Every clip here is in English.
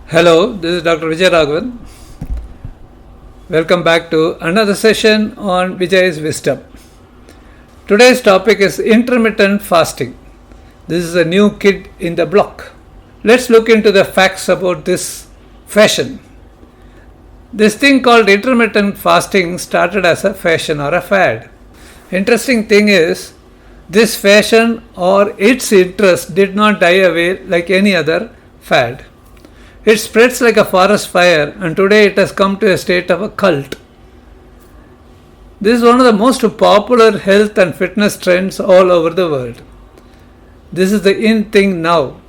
Hello, this is Dr. Vijay Raghavan. Welcome back to another session on Vijay's Wisdom. Today's topic is intermittent fasting. This is a new kid in the block. Let's look into the facts about this fashion. This thing called intermittent fasting started as a fashion or a fad. Interesting thing is, this fashion or its interest did not die away like any other fad. It spreads like a forest fire, and today it has come to a state of a cult. This is one of the most popular health and fitness trends all over the world. This is the in thing now.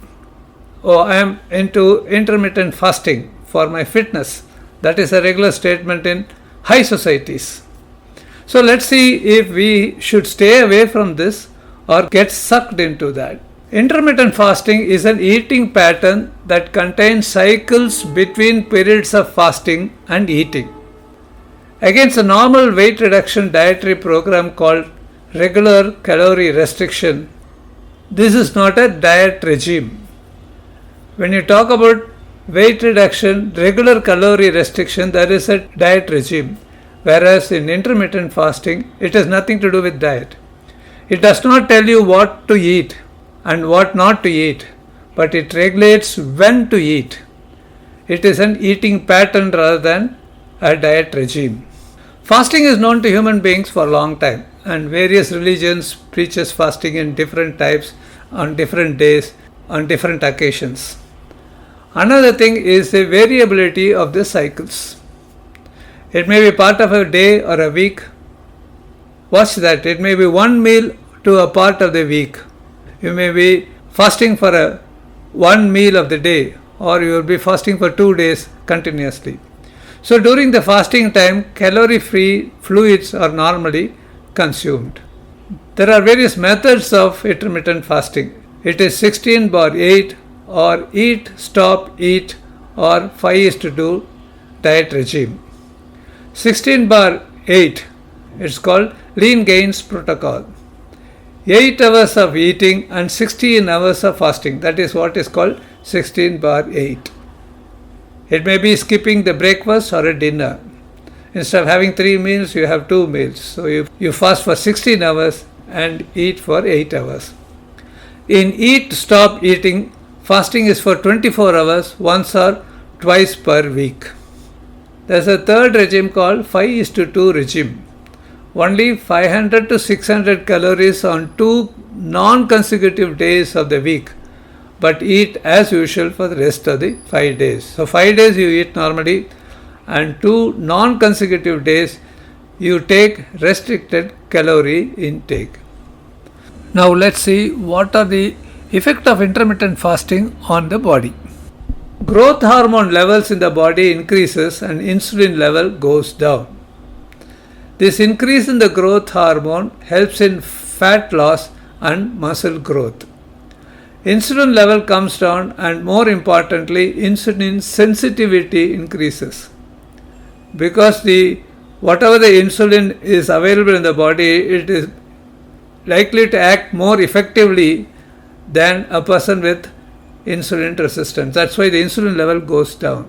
Oh, I am into intermittent fasting for my fitness. That is a regular statement in high societies. So let's see if we should stay away from this or get sucked into that. Intermittent fasting is an eating pattern that contains cycles between periods of fasting and eating. Against a normal weight reduction dietary program called regular calorie restriction, this is not a diet regime. When you talk about weight reduction, regular calorie restriction, there is a diet regime. Whereas in intermittent fasting, it has nothing to do with diet. It does not tell you what to eat and what not to eat, but it regulates when to eat. It is an eating pattern rather than a diet regime. Fasting is known to human beings for a long time, and various religions preaches fasting in different types, on different days, on different occasions. Another thing is the variability of the cycles. It may be part of a day or a week. Watch that. It may be one meal to a part of the week. You may be fasting for one meal of the day, or you will be fasting for 2 days continuously. So during the fasting time, calorie-free fluids are normally consumed. There are various methods of intermittent fasting. It is 16/8 or eat, stop, eat, or 5:2 diet regime. 16/8, it's called lean gains protocol. 8 hours of eating and 16 hours of fasting. That is what is called 16/8. It may be skipping the breakfast or a dinner. Instead of having 3 meals, you have 2 meals. So you fast for 16 hours and eat for 8 hours. In eat, stop eating, fasting is for 24 hours, once or twice per week. There is a third regime called 5:2 regime. Only 500 to 600 calories on 2 non-consecutive days of the week, but eat as usual for the rest of the 5 days. So 5 days you eat normally, and 2 non-consecutive days you take restricted calorie intake. Now let's see what are the effects of intermittent fasting on the body. Growth hormone levels in the body increases and insulin level goes down. This increase in the growth hormone helps in fat loss and muscle growth. Insulin level comes down, and more importantly, insulin sensitivity increases. Because whatever the insulin is available in the body, it is likely to act more effectively than a person with insulin resistance. That's why the insulin level goes down.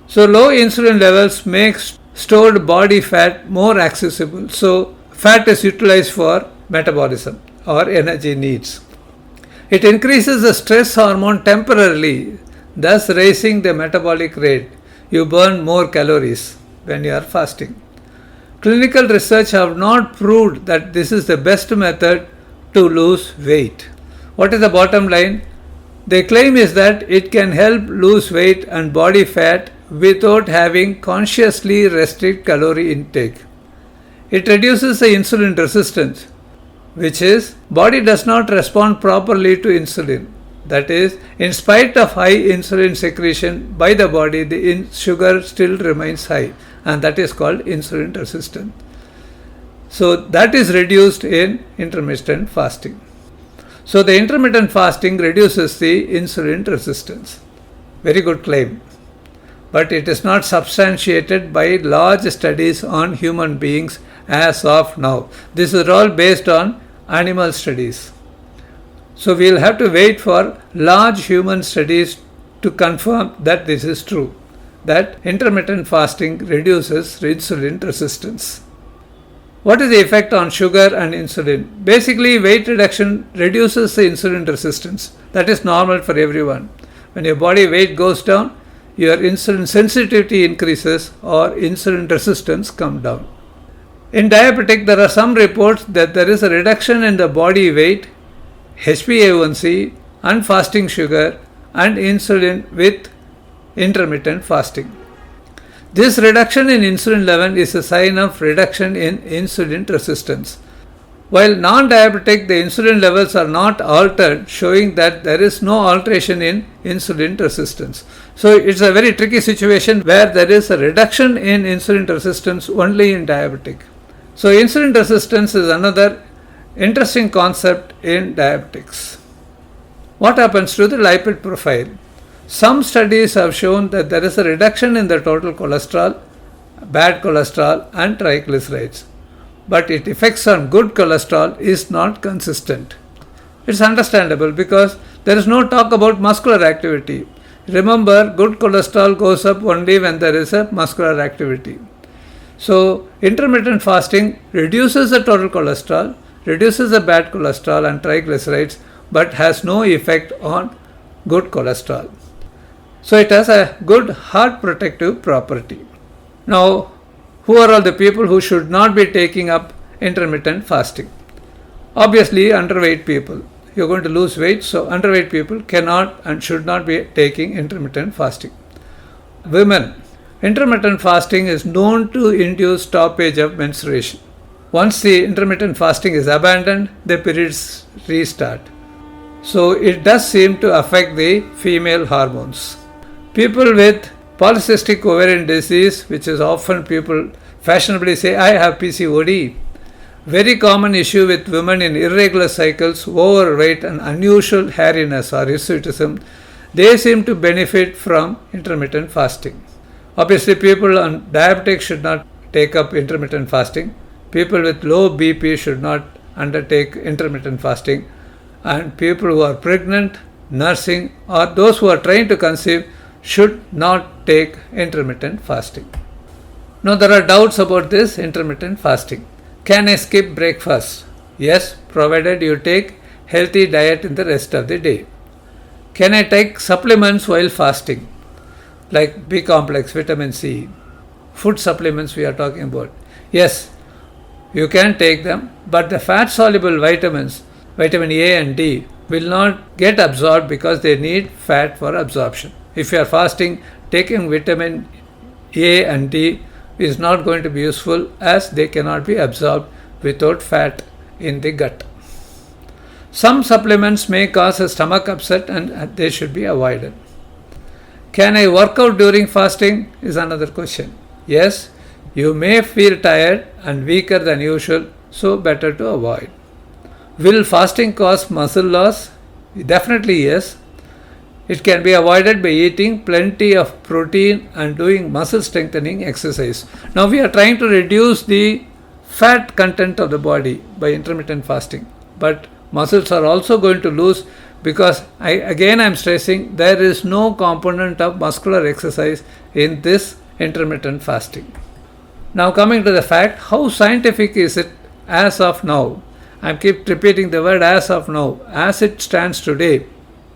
So low insulin levels makes stored body fat more accessible. So fat is utilized for metabolism or energy needs. It increases the stress hormone temporarily, thus raising the metabolic rate. You burn more calories when you are fasting. Clinical research have not proved that this is the best method to lose weight. What is the bottom line? The claim is that it can help lose weight and body fat without having consciously restrict calorie intake. It reduces the insulin resistance, which is body does not respond properly to insulin. That is, in spite of high insulin secretion by the body, the sugar still remains high, and that is called insulin resistance. So that is reduced in intermittent fasting. So the intermittent fasting reduces the insulin resistance. Very good claim. But it is not substantiated by large studies on human beings as of now. This is all based on animal studies. So we will have to wait for large human studies to confirm that this is true, that intermittent fasting reduces insulin resistance. What is the effect on sugar and insulin? Basically, weight reduction reduces the insulin resistance. That is normal for everyone. When your body weight goes down, your insulin sensitivity increases or insulin resistance comes down. In diabetic, there are some reports that there is a reduction in the body weight, HbA1c, and fasting sugar and insulin with intermittent fasting. This reduction in insulin level is a sign of reduction in insulin resistance. While non-diabetic, the insulin levels are not altered, showing that there is no alteration in insulin resistance. So it's a very tricky situation where there is a reduction in insulin resistance only in diabetic. So insulin resistance is another interesting concept in diabetics. What happens to the lipid profile? Some studies have shown that there is a reduction in the total cholesterol, bad cholesterol and triglycerides. But its effects on good cholesterol is not consistent. It's understandable because there is no talk about muscular activity. Remember, good cholesterol goes up only when there is a muscular activity. So, intermittent fasting reduces the total cholesterol, reduces the bad cholesterol and triglycerides, but has no effect on good cholesterol. So, it has a good heart protective property. Now, who are all the people who should not be taking up intermittent fasting? Obviously, underweight people. You're going to lose weight, so underweight people cannot and should not be taking intermittent fasting. Women. Intermittent fasting is known to induce stoppage of menstruation. Once the intermittent fasting is abandoned, the periods restart. So it does seem to affect the female hormones. People with polycystic ovarian disease, which is often people fashionably say, I have PCOD. Very common issue with women in irregular cycles, overweight and unusual hairiness or hirsutism. They seem to benefit from intermittent fasting. Obviously, people on diabetic should not take up intermittent fasting. People with low BP should not undertake intermittent fasting. And people who are pregnant, nursing, or those who are trying to conceive should not take intermittent fasting. Now, there are doubts about this intermittent fasting. Can I skip breakfast? Yes, provided you take healthy diet in the rest of the day. Can I take supplements while fasting? Like B complex, vitamin C, food supplements we are talking about. Yes, you can take them, but the fat soluble vitamins, vitamin A and D, will not get absorbed because they need fat for absorption. If you are fasting, taking vitamin A and D is not going to be useful as they cannot be absorbed without fat in the gut. Some supplements may cause a stomach upset and they should be avoided. Can I work out during fasting is another question. Yes, you may feel tired and weaker than usual, so better to avoid. Will fasting cause muscle loss? Definitely yes. It can be avoided by eating plenty of protein and doing muscle strengthening exercise. Now we are trying to reduce the fat content of the body by intermittent fasting, but muscles are also going to lose because I am stressing there is no component of muscular exercise in this intermittent fasting. Now coming to the fact, how scientific is it as of now? I keep repeating the word as of now. As it stands today,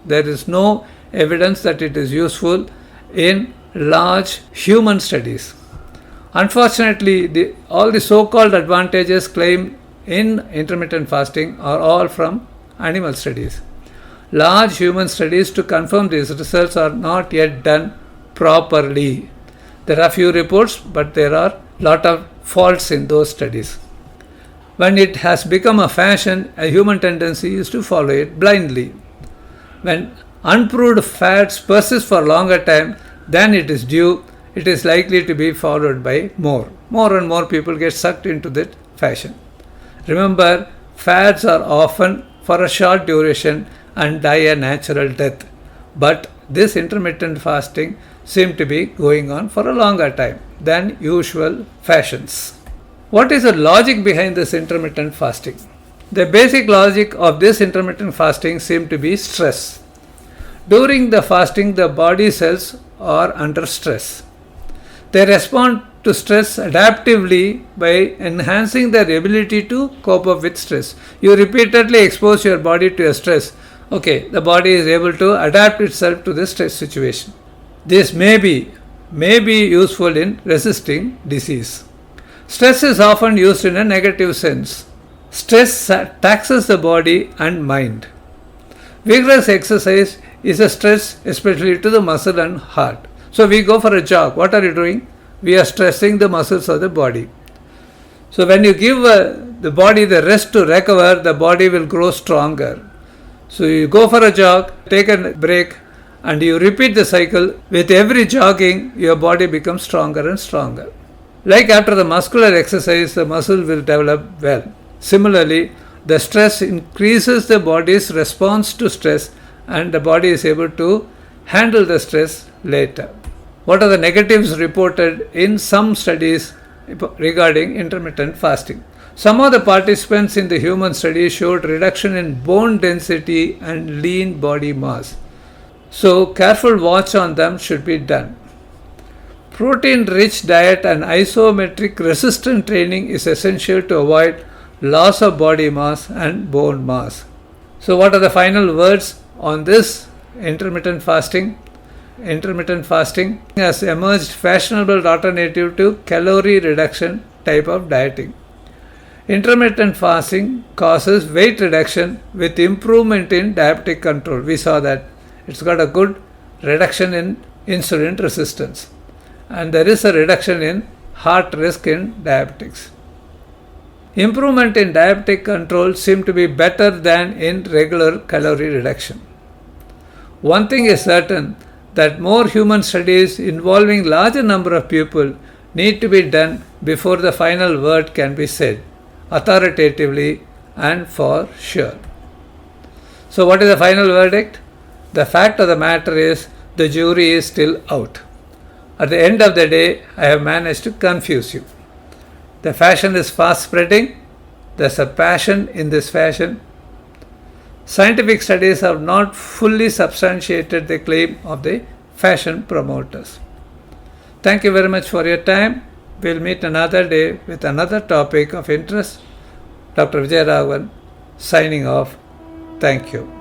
there is no evidence that it is useful in large human studies. Unfortunately, all the so-called advantages claimed in intermittent fasting are all from animal studies. Large human studies to confirm these results are not yet done properly. There are few reports, but there are a lot of faults in those studies. When it has become a fashion, a human tendency is to follow it blindly. When unproved fads persist for longer time than it is due, it is likely to be followed by more. More and more people get sucked into that fashion. Remember, fads are often for a short duration and die a natural death. But this intermittent fasting seems to be going on for a longer time than usual fashions. What is the logic behind this intermittent fasting? The basic logic of this intermittent fasting seems to be stress. During the fasting, the body cells are under stress. They respond to stress adaptively by enhancing their ability to cope up with stress. You repeatedly expose your body to a stress. Okay, the body is able to adapt itself to the stress situation. This may be useful in resisting disease. Stress is often used in a negative sense. Stress taxes the body and mind. Vigorous exercise is a stress, especially to the muscle and heart. So we go for a jog. What are you doing? We are stressing the muscles of the body. So when you give the body the rest to recover, the body will grow stronger. So you go for a jog, take a break, and you repeat the cycle. With every jogging, your body becomes stronger and stronger. Like after the muscular exercise, the muscle will develop well. Similarly, the stress increases the body's response to stress, and the body is able to handle the stress later. What are the negatives reported in some studies regarding intermittent fasting? Some of the participants in the human study showed reduction in bone density and lean body mass. So careful watch on them should be done. Protein-rich diet and isometric resistant training is essential to avoid loss of body mass and bone mass. So what are the final words on this intermittent fasting? Intermittent fasting has emerged fashionable alternative to calorie reduction type of dieting. Intermittent fasting causes weight reduction with improvement in diabetic control. We saw that it's got a good reduction in insulin resistance, and there is a reduction in heart risk in diabetics. Improvement in diabetic control seemed to be better than in regular calorie reduction. One thing is certain, that more human studies involving larger number of people need to be done before the final word can be said, authoritatively and for sure. So what is the final verdict? The fact of the matter is, the jury is still out. At the end of the day, I have managed to confuse you. The fashion is fast spreading. There's a passion in this fashion. Scientific studies have not fully substantiated the claim of the fashion promoters. Thank you very much for your time. We'll meet another day with another topic of interest. Dr. Vijay Raghavan signing off. Thank you.